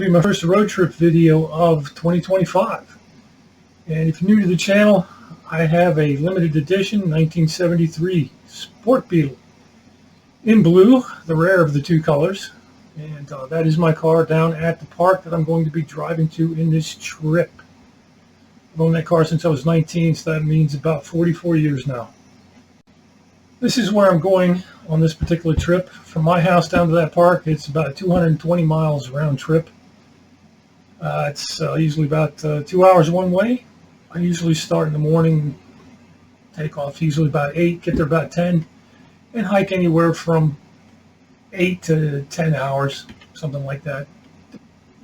be my first road trip video of 2025. And if you're new to the channel, I have a limited edition 1973 Sport Beetle in blue, the rare of the two colors. And that is my car down at the park that I'm going to be driving to in this trip. I've owned that car since I was 19, so that means about 44 years now. This is where I'm going on this particular trip. From my house down to that park, it's about 220 miles round trip. It's usually about 2 hours one way. I usually start in the morning, take off usually about 8, get there about 10, and hike anywhere from 8 to 10 hours, something like that.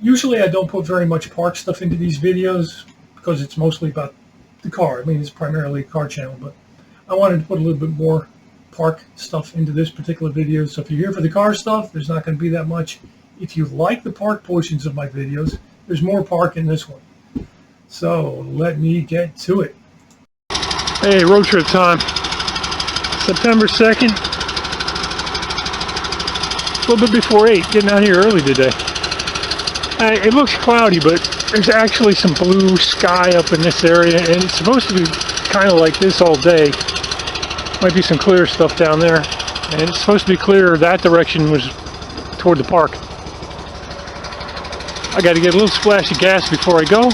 Usually I don't put very much park stuff into these videos because it's mostly about the car. I mean, it's primarily a car channel, but I wanted to put a little bit more park stuff into this particular video. So if you're here for the car stuff, there's not going to be that much. If you like the park portions of my videos, there's more park in this one. So let me get to it. Hey, road trip time. September 2nd. A little bit before 8, getting out here early today. It looks cloudy, but there's actually some blue sky up in this area, and it's supposed to be kind of like this all day. Might be some clear stuff down there, and it's supposed to be clear. That direction was toward the park. I got to get a little splash of gas before I go.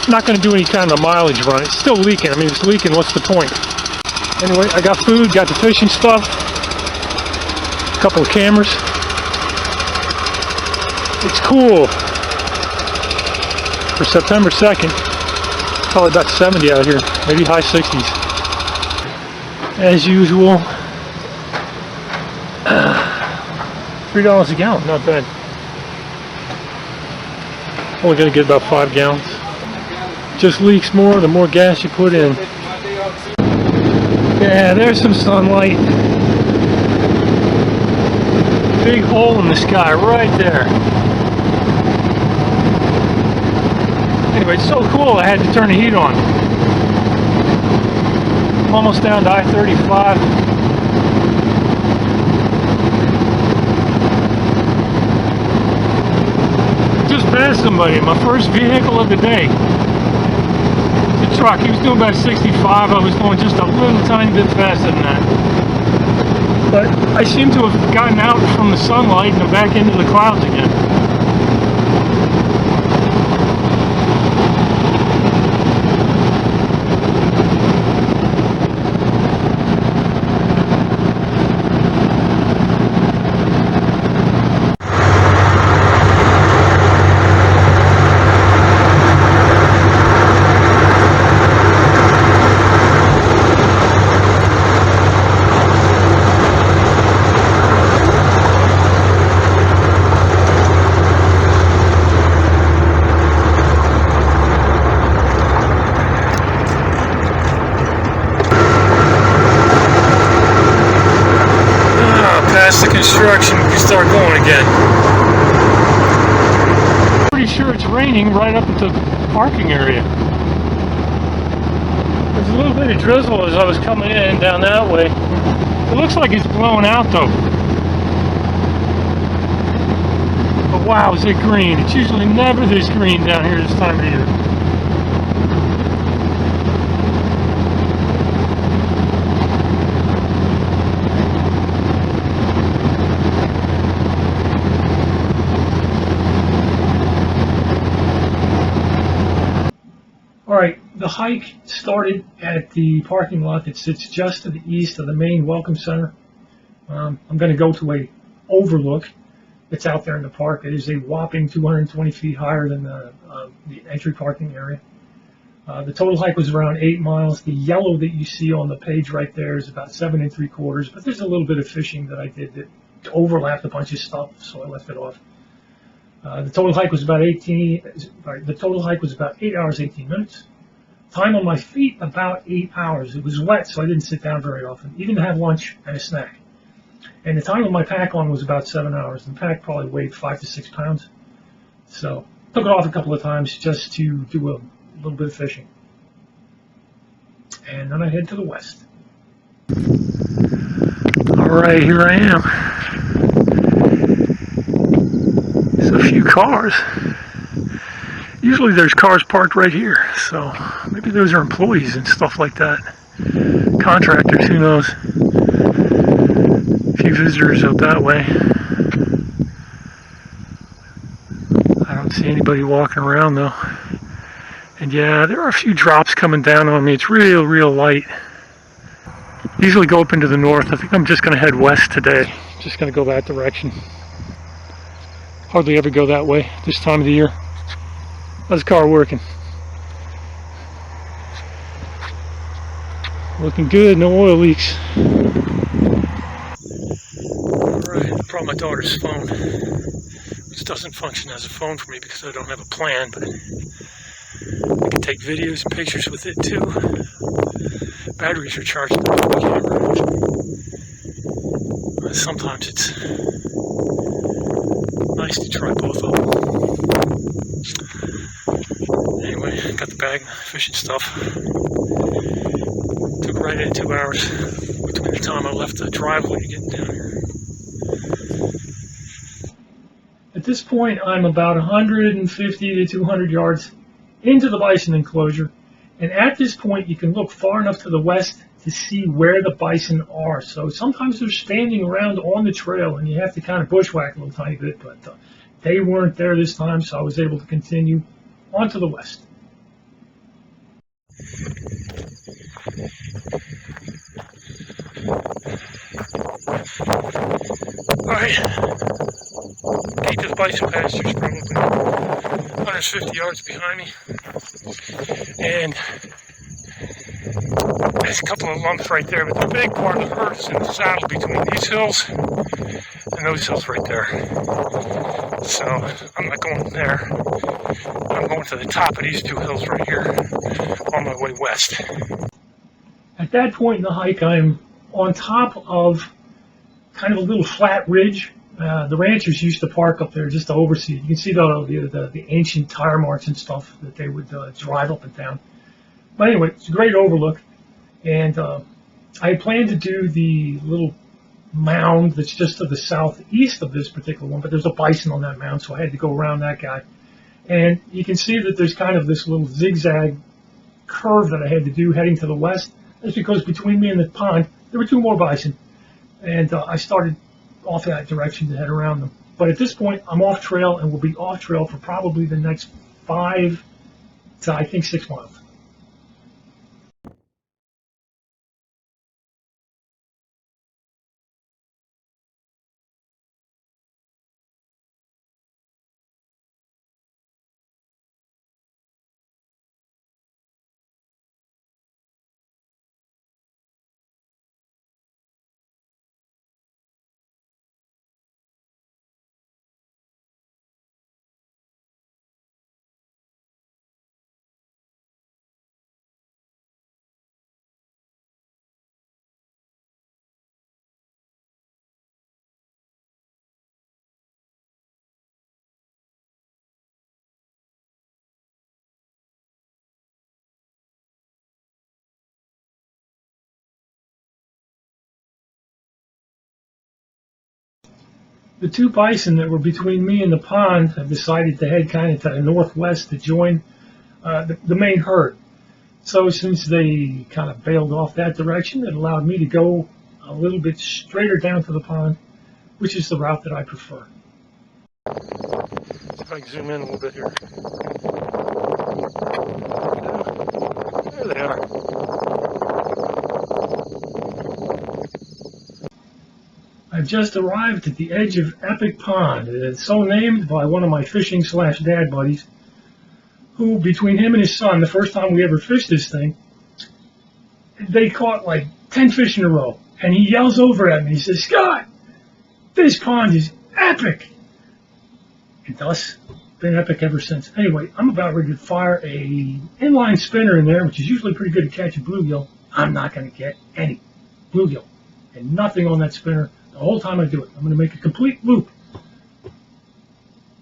I'm not going to do any kind of mileage run. It's still leaking. I mean, it's leaking. What's the point? Anyway, I got food, got the fishing stuff, a couple of cameras. It's cool for September 2nd. Probably about 70 out here, maybe high 60s. As usual, $3 a gallon, not bad. Only gonna get about 5 gallons. Just leaks more the more gas you put in. Yeah, there's some sunlight. Big hole in the sky right there. Anyway, it's so cool I had to turn the heat on. I'm almost down to I-35. Just passed somebody, my first vehicle of the day. It's a truck. He was doing about 65. I was going just a little tiny bit faster than that. But I seem to have gotten out from the sunlight and back into the clouds again. The construction, we can start going again. Pretty sure it's raining right up at the parking area. There's a little bit of drizzle as I was coming in down that way. It looks like it's blowing out though. But wow, is it green. It's usually never this green down here this time of year. Alright, the hike started at the parking lot that sits just to the east of the main welcome center. I'm going to go to a overlook that's out there in the park. It is a whopping 220 feet higher than the entry parking area. The total hike was around 8 miles. The yellow that you see on the page right there is about 7 3/4, but there's a little bit of fishing that I did that overlapped a bunch of stuff, so I left it off. The total hike was about 8 hours 18 minutes. Time on my feet about 8 hours. It was wet, so I didn't sit down very often, even to have lunch and a snack. And the time on my pack on was about 7 hours. The pack probably weighed 5 to 6 pounds. So took it off a couple of times just to do a little bit of fishing. And then I head to the west. All right, here I am. few cars. Usually there's cars parked right here, so maybe those are employees and stuff like that. Contractors, who knows. A few visitors out that way. I don't see anybody walking around though. And yeah, there are a few drops coming down on me. It's real light. Usually go up into the north. I think I'm just going to head west today. Just going to go that direction. Hardly ever go that way this time of the year. How's the car working? Looking good, no oil leaks. Alright, I brought my daughter's phone, which doesn't function as a phone for me because I don't have a plan, but I can take videos and pictures with it too. Batteries are charged in the camera. Sometimes it's nice to try both of them. Anyway, got the bag, fishing stuff. Took right in 2 hours between the time I left the driveway to get down here. At this point, I'm about 150 to 200 yards into the bison enclosure, and at this point you can look far enough to the west to see where the bison are. So sometimes they're standing around on the trail and you have to kind of bushwhack a little tiny bit, but they weren't there this time, so I was able to continue on to the west. Alright, gate to the bison pastures, probably 150 yards behind me, and there's a couple of lumps right there, but the big part of the herd is in the saddle between these hills and those hills right there. So I'm not going there. I'm going to the top of these 2 hills right here on my way west. At that point in the hike, I'm on top of kind of a little flat ridge. The ranchers used to park up there just to oversee it. You can see the ancient tire marks and stuff that they would drive up and down. But anyway, it's a great overlook. And I planned to do the little mound that's just to the southeast of this particular one, but there's a bison on that mound, so I had to go around that guy. And you can see that there's kind of this little zigzag curve that I had to do heading to the west. That's because between me and the pond, there were 2 more bison. And I started off that direction to head around them. But at this point, I'm off trail and will be off trail for probably the next 5 to, I think, 6 miles. The 2 bison that were between me and the pond have decided to head kind of to the northwest to join the main herd. So since they kind of bailed off that direction, it allowed me to go a little bit straighter down to the pond, which is the route that I prefer. See if I can zoom in a little bit here. There they are. I've just arrived at the edge of Epic Pond. It's so named by one of my fishing/dad buddies, who, between him and his son, the first time we ever fished this thing, they caught like 10 fish in a row. And he yells over at me, he says, "Scott, this pond is epic!" And thus, been epic ever since. Anyway, I'm about ready to fire a inline spinner in there, which is usually pretty good to catch a bluegill. I'm not going to get any bluegill. And nothing on that spinner the whole time I do it. I'm going to make a complete loop.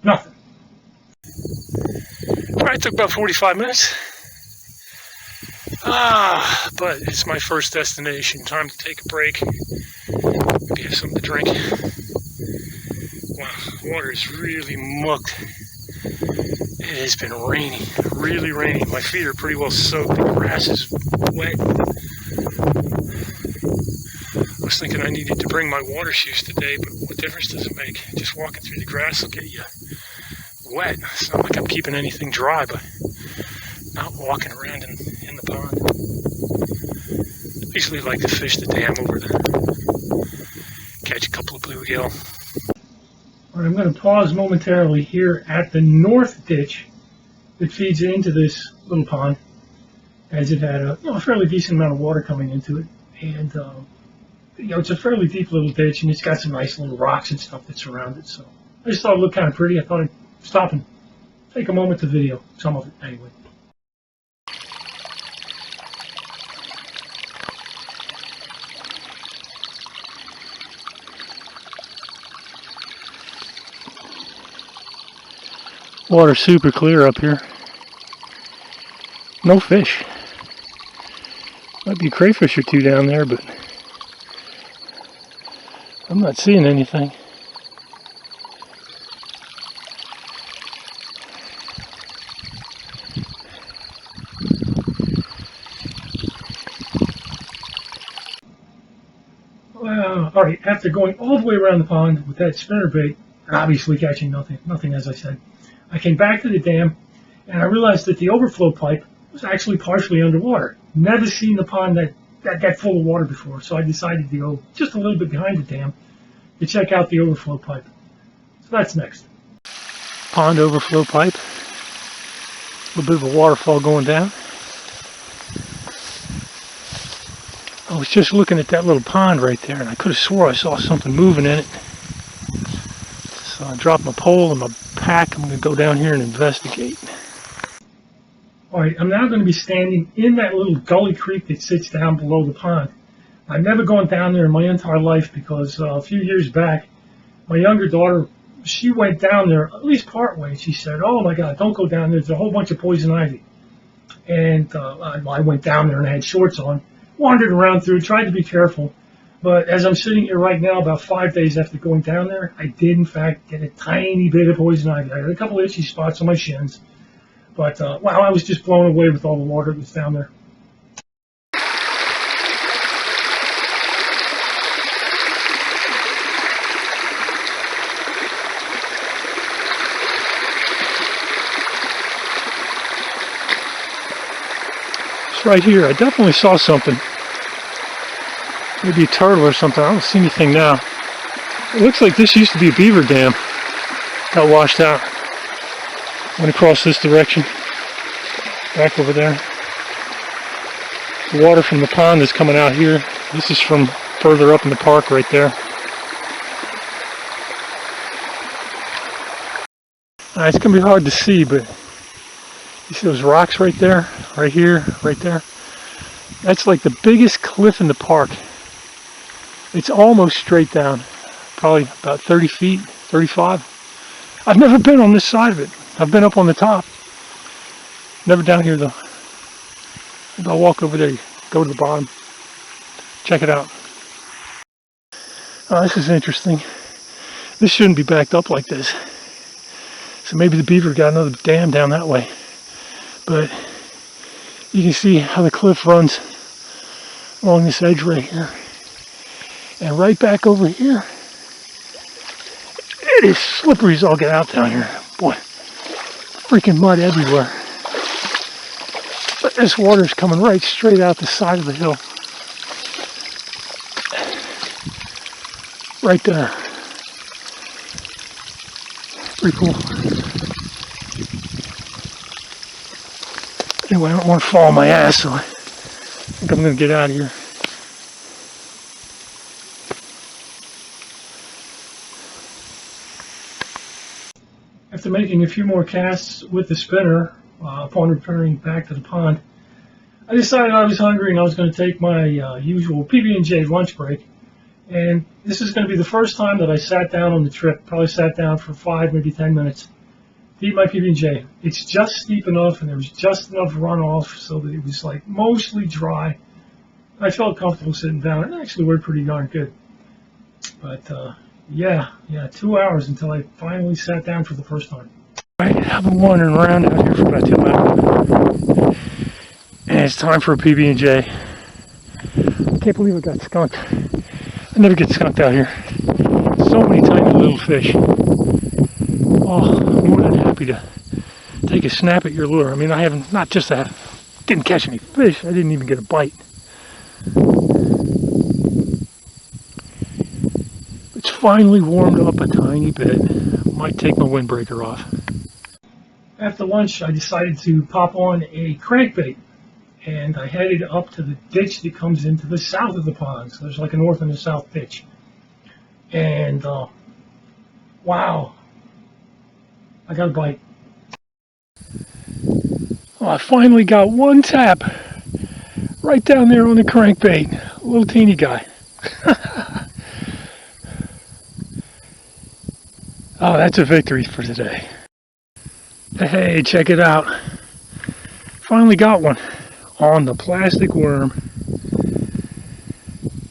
Nothing. All right, it took about 45 minutes. But it's my first destination. Time to take a break. Maybe have something to drink. Wow. water is really mucked. It has been raining, really raining. My feet are pretty well soaked. The grass is wet. I was thinking I needed to bring my water shoes today, but what difference does it make? Just walking through the grass will get you wet. It's not like I'm keeping anything dry, but not walking around in the pond. I usually like to fish the dam over there. Catch a couple of bluegill. All right, I'm going to pause momentarily here at the north ditch that feeds into this little pond, as it had a fairly decent amount of water coming into it, and it's a fairly deep little ditch, and it's got some nice little rocks and stuff that surround it. So I just thought it looked kind of pretty. I thought I'd stop and take a moment to video some of it anyway. Water super clear up here. No fish. Might be a crayfish or two down there, but I'm not seeing anything. Well, all right, after going all the way around the pond with that spinnerbait, and obviously catching nothing as I said, I came back to the dam, and I realized that the overflow pipe was actually partially underwater. Never seen the pond that full of water before, so I decided to go just a little bit behind the dam to check out the overflow pipe. So that's next. Pond overflow pipe. A little bit of a waterfall going down. I was just looking at that little pond right there, and I could have swore I saw something moving in it. So I dropped my pole and my pack. I'm going to go down here and investigate. Alright, I'm now going to be standing in that little gully creek that sits down below the pond. I've never gone down there in my entire life because a few years back, my younger daughter, she went down there at least part way. She said, "Oh my God, don't go down there. There's a whole bunch of poison ivy." And I went down there and I had shorts on, wandered around through, tried to be careful. But as I'm sitting here right now, about 5 days after going down there, I did in fact get a tiny bit of poison ivy. I had a couple of itchy spots on my shins. But wow, I was just blown away with all the water that was down there. It's right here. I definitely saw something. Maybe a turtle or something. I don't see anything now. It looks like this used to be a beaver dam. Got washed out. Went across this direction. Back over there. The water from the pond is coming out here. This is from further up in the park right there. It's going to be hard to see, but you see those rocks right there? Right here, right there? That's like the biggest cliff in the park. It's almost straight down, probably about 30 feet, 35. I've never been on this side of it. I've been up on the top. Never down here though. Maybe I'll walk over there, go to the bottom, check it out. Oh, this is interesting. This shouldn't be backed up like this. So maybe the beaver got another dam down that way. But you can see how the cliff runs along this edge right here. And right back over here, it is slippery as all get out down here. Boy, freaking mud everywhere. But this water is coming right straight out the side of the hill. Right there. Pretty cool. Anyway, I don't want to fall on my ass, so I think I'm going to get out of here. After making a few more casts with the spinner, upon returning back to the pond, I decided I was hungry and I was going to take my usual PB&J lunch break. And this is going to be the first time that I sat down on the trip. Probably sat down for 5, maybe 10 minutes to eat my PB&J. It's just steep enough and there was just enough runoff so that it was like mostly dry. I felt comfortable sitting down. It actually worked pretty darn good. But Yeah, 2 hours until I finally sat down for the first time. Right, I've been wandering around out here for about 2 hours, and it's time for a PB&J. Can't believe I got skunked. I never get skunked out here. So many tiny little fish. Oh, I'm more than happy to take a snap at your lure. I mean, I haven't, not just that, didn't catch any fish, I didn't even get a bite. It's finally warmed up a tiny bit. Might take my windbreaker off. After lunch, I decided to pop on a crankbait, and I headed up to the ditch that comes into the south of the pond. So there's like a north and a south ditch. And wow, I got a bite. Well, I finally got one tap right down there on the crankbait. A little teeny guy. Oh, that's a victory for today. Hey, check it out. Finally got one on the plastic worm.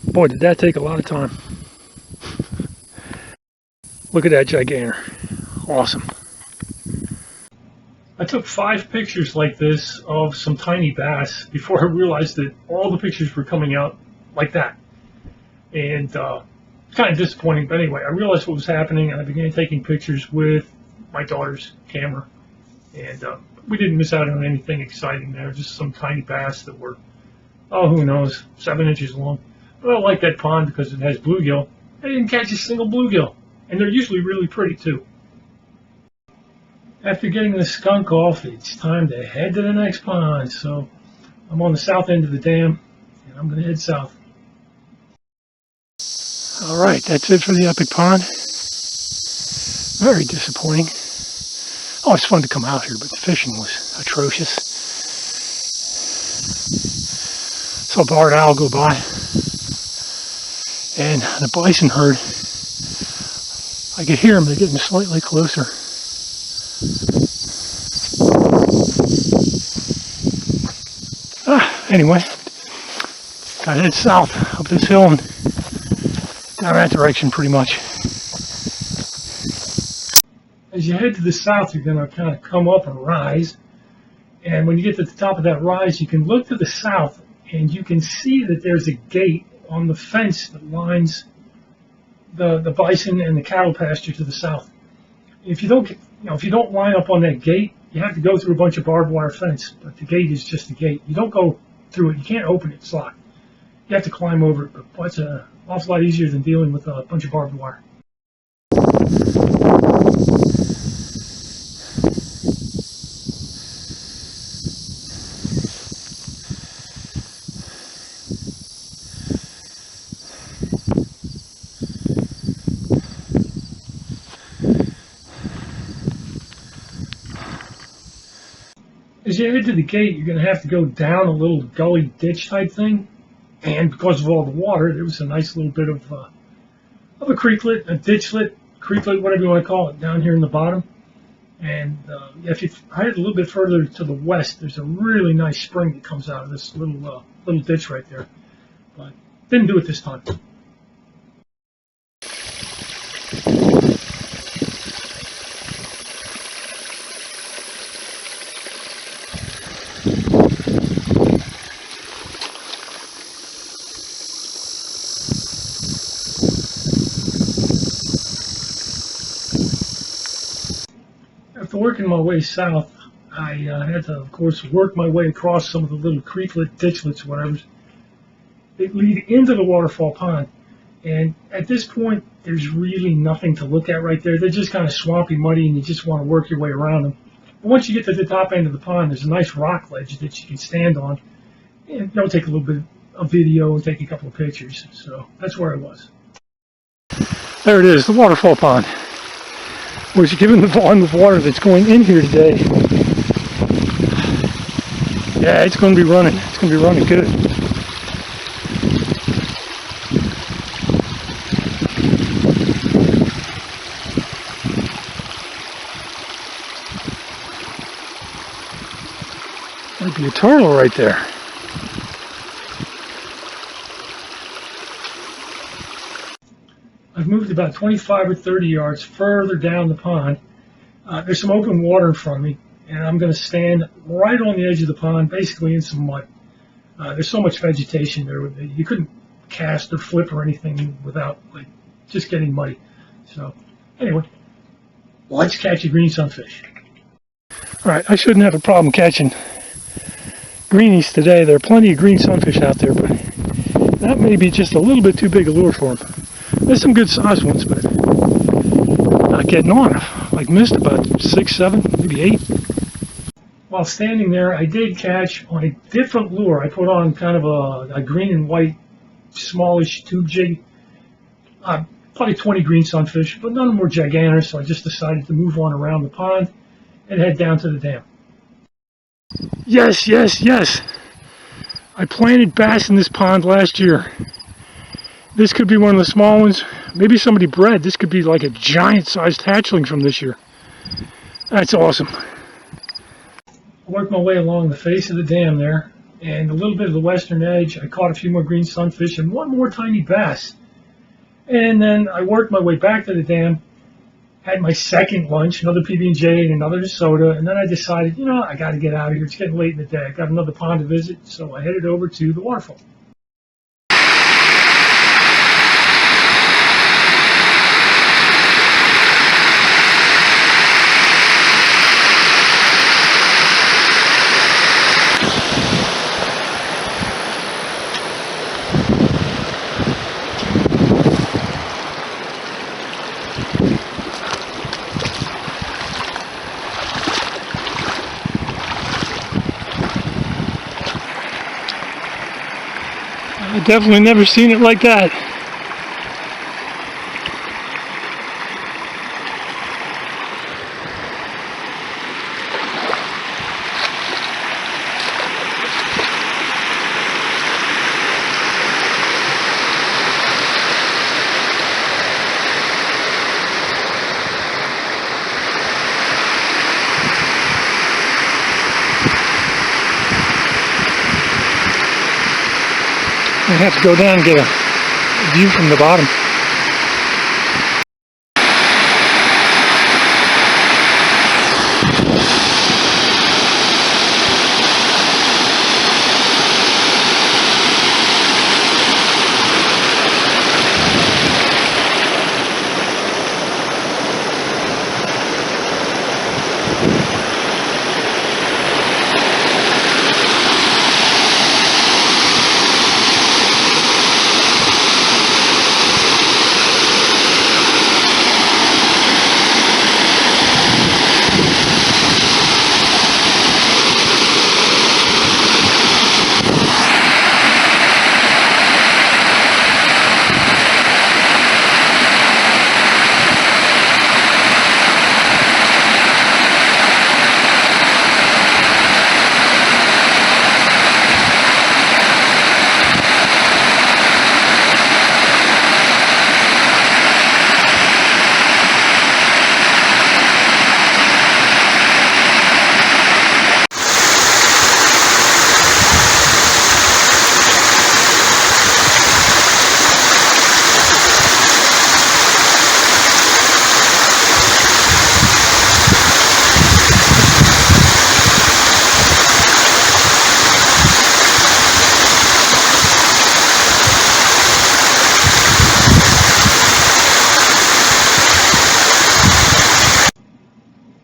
Boy, did that take a lot of time. Look at that gigantor. Awesome. I took 5 pictures like this of some tiny bass before I realized that all the pictures were coming out like that. And it's kind of disappointing, but anyway, I realized what was happening and I began taking pictures with my daughter's camera. And we didn't miss out on anything exciting there, just some tiny bass that were, oh, who knows, 7 inches long. But I like that pond because it has bluegill. I didn't catch a single bluegill, and they're usually really pretty too. After getting the skunk off, it's time to head to the next pond. So I'm on the south end of the dam, and I'm going to head south. All right, that's it for the epic pond. Very disappointing. Oh, it's fun to come out here, but the fishing was atrocious. Saw a barred owl go by, and the bison herd, I could hear them, they're getting slightly closer. Anyway, gotta head south up this hill and down that direction pretty much. As you head to the south, you're going to kind of come up a rise, and when you get to the top of that rise, you can look to the south and you can see that there's a gate on the fence that lines the bison and the cattle pasture to the south. If you don't line up on that gate, you have to go through a bunch of barbed wire fence, but the gate is just a gate. You don't go through it. You can't open it. It's locked. You have to climb over it, but it's an awful lot easier than dealing with a bunch of barbed wire. As you head to the gate, you're going to have to go down a little gully ditch type thing, and because of all the water, there was a nice little bit of a creeklet, a ditchlet, creeklet, whatever you want to call it, down here in the bottom. And if you head a little bit further to the west, there's a really nice spring that comes out of this little ditch right there. But didn't do it this time. After working my way south, I had to, of course, work my way across some of the little creeklet, ditchlets, whatever, that lead into the waterfall pond. And at this point, there's really nothing to look at right there. They're just kind of swampy, muddy, and you just want to work your way around them. But once you get to the top end of the pond, there's a nice rock ledge that you can stand on. And that'll take a little bit of video and take a couple of pictures. So that's where I was. There it is, the waterfall pond. Was given the volume of water that's going in here today. Yeah, it's going to be running. It's going to be running good. Might be a turtle right there. I've moved about 25 or 30 yards further down the pond. There's some open water in front of me, and I'm going to stand right on the edge of the pond, basically in some mud. There's so much vegetation there, you couldn't cast or flip or anything without just getting muddy. So anyway, let's catch a green sunfish. All right, I shouldn't have a problem catching greenies today. There are plenty of green sunfish out there, but that may be just a little bit too big a lure for them. There's some good sized ones, but not getting on. Like missed about 6, 7, maybe 8. While standing there, I did catch on a different lure. I put on kind of a green and white smallish tube jig. Probably 20 green sunfish, but none of them were gigantic, so I just decided to move on around the pond and head down to the dam. Yes, yes, yes! I planted bass in this pond last year. This could be one of the small ones. Maybe somebody bred. This could be like a giant-sized hatchling from this year. That's awesome. I worked my way along the face of the dam there, and a little bit of the western edge. I caught a few more green sunfish and one more tiny bass. And then I worked my way back to the dam, had my second lunch, another PB&J and another soda, and then I decided, I got to get out of here. It's getting late in the day. I got another pond to visit, so I headed over to the waterfall. I've definitely never seen it like that. I have to go down and get a view from the bottom.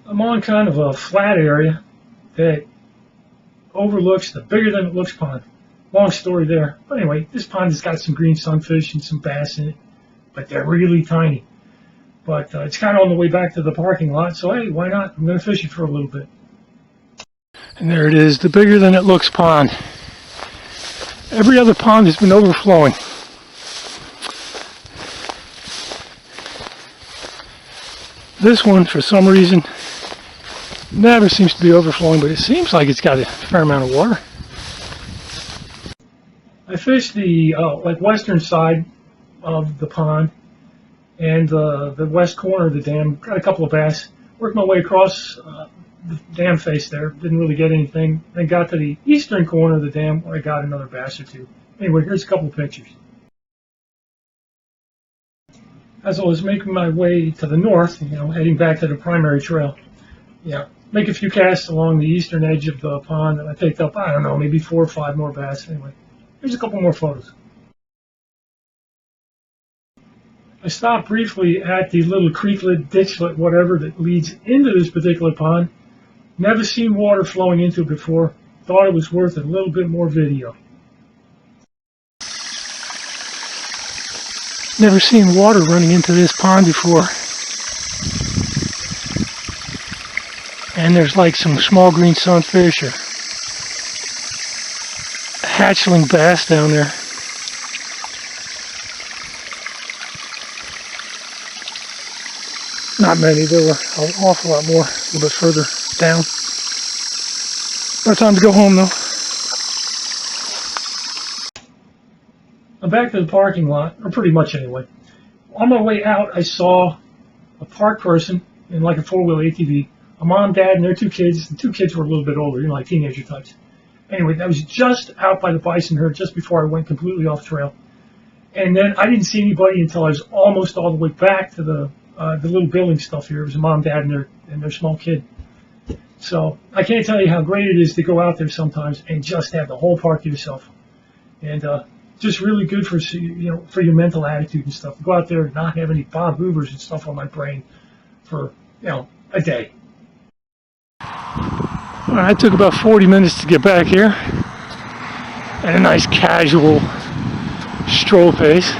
I'm on kind of a flat area that overlooks the bigger than it looks pond. Long story there. But anyway, this pond has got some green sunfish and some bass in it, but they're really tiny. But it's kind of on the way back to the parking lot, so hey, why not? I'm going to fish it for a little bit. And there it is, the bigger than it looks pond. Every other pond has been overflowing. This one, for some reason, never seems to be overflowing, but it seems like it's got a fair amount of water. I fished the western side of the pond and the west corner of the dam. Got a couple of bass. Worked my way across the dam face there. Didn't really get anything. Then got to the eastern corner of the dam where I got another bass or two. Anyway, here's a couple of pictures. as I was making my way to the north, heading back to the primary trail. Make a few casts along the eastern edge of the pond, and I picked up, I don't know, maybe 4 or 5 more bass. Anyway, here's a couple more photos. I stopped briefly at the little creeklet, ditchlet, whatever that leads into this particular pond. Never seen water flowing into it before. Thought it was worth a little bit more video. Never seen water running into this pond before. And there's like some small green sunfish or hatchling bass down there. Not many, there were an awful lot more a little bit further down. About time to go home though. I'm back to the parking lot, or pretty much anyway. On my way out, I saw a park person in like a 4-wheel ATV, a mom, dad, and their 2 kids. The 2 kids were a little bit older, like teenager types. Anyway, that was just out by the bison herd, just before I went completely off trail. And then I didn't see anybody until I was almost all the way back to the little building stuff here. It was a mom, dad, and their small kid. So I can't tell you how great it is to go out there sometimes and just have the whole park to yourself. And just really good for for your mental attitude and stuff. To go out there and not have any Bob Hoovers and stuff on my brain for a day. All right, it took about 40 minutes to get back here at a nice casual stroll pace.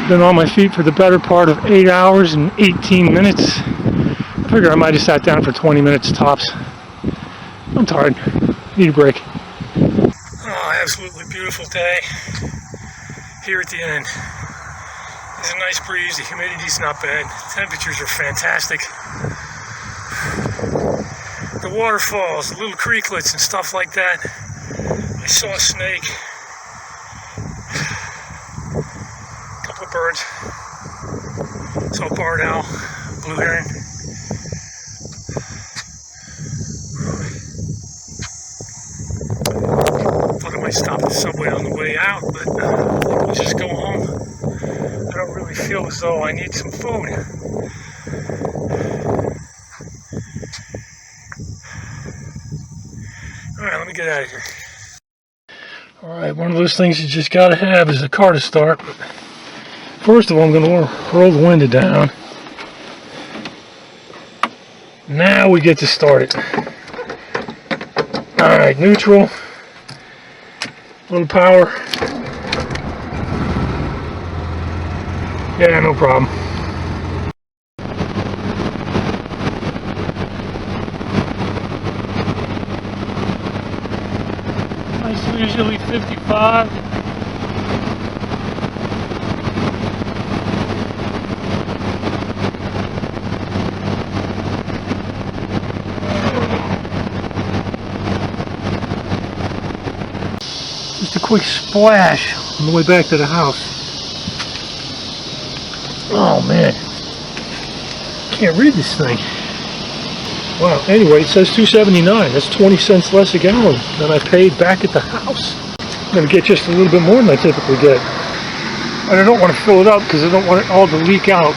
Been on my feet for the better part of 8 hours and 18 minutes. I figure I might have sat down for 20 minutes tops. I'm tired. Need a break. Oh, absolutely beautiful day here at the end. There's a nice breeze. The humidity's not bad. Temperatures are fantastic. The waterfalls, the little creeklets and stuff like that. I saw a snake. A couple of birds. Saw a barred owl, blue heron. Thought I might stop at the subway on the way out, but I think we'll just go home. I don't really feel as though I need some food. Alright, let me get out of here. Alright, one of those things you just gotta have is a car to start. But first of all, I'm gonna want to roll the window down. Now we get to start it. Alright, neutral. A little power. Yeah, no problem. It's usually 55. Just a quick splash on the way back to the house. Oh man, can't read this thing. Wow, anyway, it says $2.79. That's 20 cents less a gallon than I paid back at the house. I'm going to get just a little bit more than I typically get. And I don't want to fill it up because I don't want it all to leak out.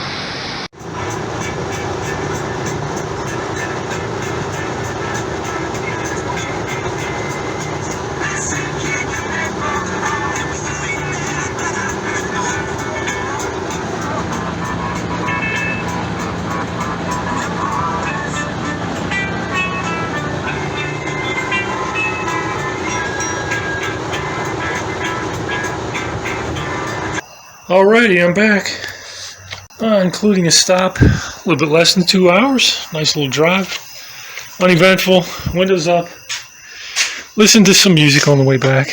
Alrighty, I'm back. Including a stop, a little bit less than 2 hours. Nice little drive. Uneventful, windows up. Listen to some music on the way back.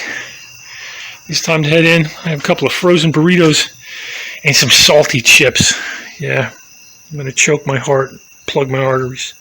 It's time to head in. I have a couple of frozen burritos and some salty chips. Yeah, I'm going to choke my heart, plug my arteries.